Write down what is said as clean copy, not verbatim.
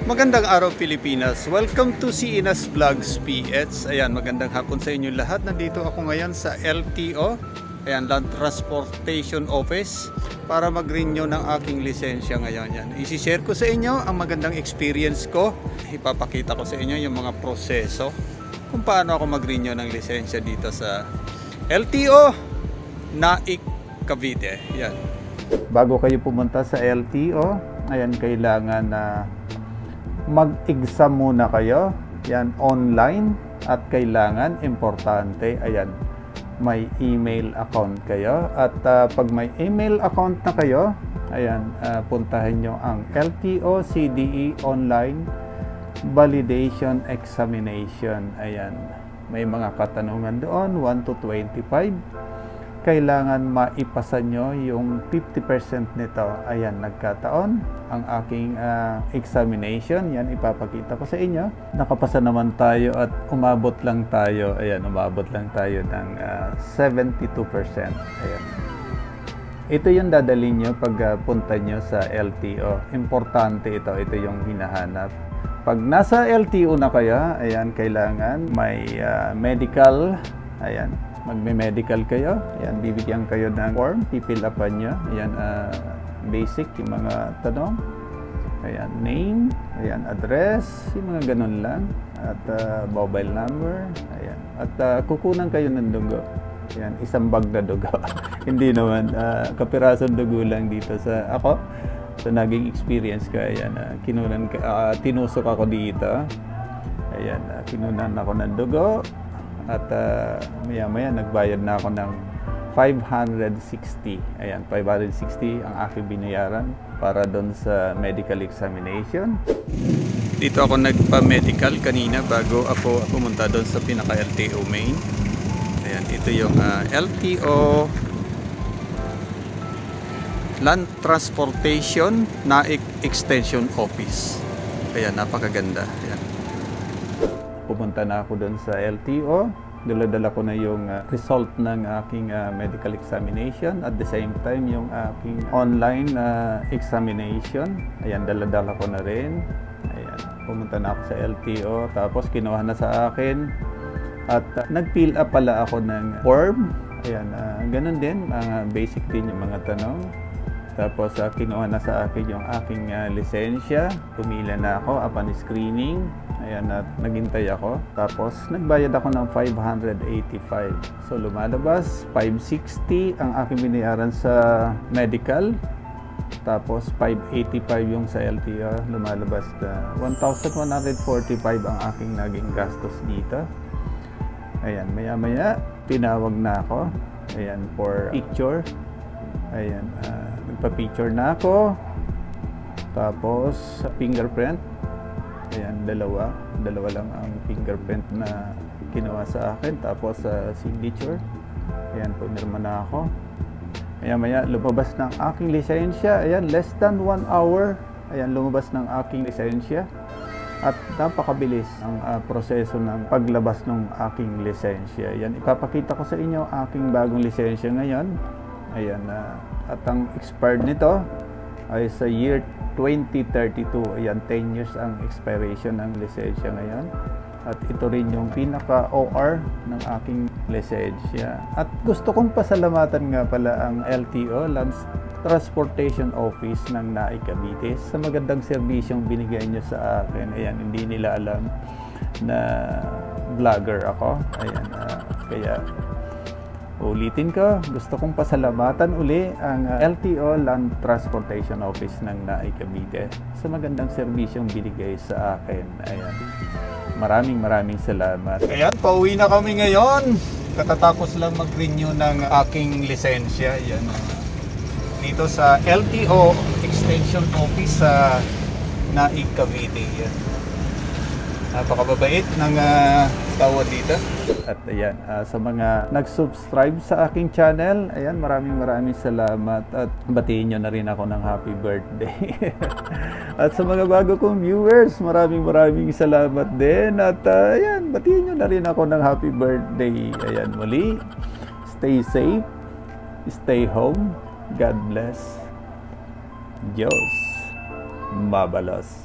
Magandang araw Pilipinas. Welcome to si Inas Vlogs PH. Ayan, magandang hapon sa inyo lahat. Nandito ako ngayon sa LTO. Ayan, Land Transportation Office para mag-renew ng aking lisensya ngayon. Yan. I-share ko sa inyo ang magandang experience ko. Ipapakita ko sa inyo yung mga proseso kung paano ako mag-renew ng lisensya dito sa LTO Naik, Cavite. Yan. Bago kayo pumunta sa LTO, ayan, kailangan na mag-exam muna kayo. Yan, online. At kailangan, importante, ayan, may email account kayo. At pag may email account na kayo, ayan, puntahan nyo ang LTO CDE Online Validation Examination. Ayan, may mga katanungan doon, 1 to 25. Kailangan maipasa nyo yung 50% nito. Ayan, nagkataon ang aking examination. Yan, ipapakita ko sa inyo. Nakapasa naman tayo at umabot lang tayo. Ayan, umabot lang tayo ng 72%. Ayan. Ito yung dadalhin nyo pag punta nyo sa LTO. Importante ito. Ito yung hinahanap. Pag nasa LTO na kayo, ayan, kailangan may medical. Ayan, magme-medical kayo. Ayan, bibigyan kayo ng form, pipill upan nyo. Ayan, basic, yung mga tanong. Ayan, name, ayan, address, yung mga ganun lang. At mobile number. Ayan, at kukunan kayo ng dugo. Ayan, isang bag na dugo. Hindi naman, kapirasong dugo lang dito sa ako. Sa naging experience ko, ayan, tinusok ako dito. Ayan, kinunan ako ng dugo. At maya-maya nagbayad na ako ng 560. Ayan, 560 ang aking binayaran para doon sa medical examination. Dito ako nagpa-medical kanina bago ako pumunta doon sa pinaka-LTO main. Ayan, ito yung LTO Land Transportation Naik Extension Office. Ayan, napakaganda. Ayan. Pupunta na ako doon sa LTO. Dala-dala ko na yung result ng aking medical examination. At the same time, yung aking online examination. Ayan, dala-dala ko na rin. Ayan, pumunta na ako sa LTO. Tapos, kinuha na sa akin. At nag-fill up pala ako ng form. Ayan, ganun din. Basic din yung mga tanong. Tapos, kinuha na sa akin yung aking lisensya. Pumila na ako upon screening. Ayan, at naghintay ako. Tapos, nagbayad ako ng 585. So, lumalabas, 560 ang aking binayaran sa medical. Tapos, 585 yung sa LTO. Lumalabas na 1,145 ang aking naging gastos dito. Ayan, maya-maya, tinawag na ako. Ayan, for picture. Ayan, nagpa-picture na ako. Tapos, sa fingerprint. Ayan, dalawa lang ang fingerprint na kinuha sa akin. Tapos signature. Ayan, pumirma na ako. Maya lumabas ng aking lisensya. Ayan, less than 1 hour. Ayan, lumabas ng aking lisensya. At napakabilis ang proseso ng paglabas ng aking lisensya. Ayan, ipapakita ko sa inyo aking bagong lisensya ngayon. Ayan, at ang expired nito ay sa year 2032. Ayan, 10 years ang expiration ng lisensya ngayon. At ito rin yung pinaka-OR ng aking lisensya. At gusto kong pasalamatan nga pala ang LTO, Land Transportation Office ng Naik, Cavite, sa magandang serbisyong binigay nyo sa akin. Ayan, hindi nila alam na vlogger ako. Ayan, kaya ulitin ko, gusto kong pasalamatan uli ang LTO Land Transportation Office ng Naik, Cavite sa magandang serbisyong binigay sa akin. Ayan. Maraming salamat. Ayan, pauwi na kami ngayon. Katatapos lang mag-renew ng aking lisensya. Ayan. Dito sa LTO Extension Office sa Naik, Cavite. Ayan. Napakababait ng tawad dito. At ayan, sa mga nag-subscribe sa aking channel, ayan, maraming salamat. At batiin nyo na rin ako ng happy birthday. At sa mga bago kong viewers, maraming salamat din. At ayan, batiin nyo na rin ako ng happy birthday. Ayan, muli, stay safe, stay home, God bless, Diyos mabalos.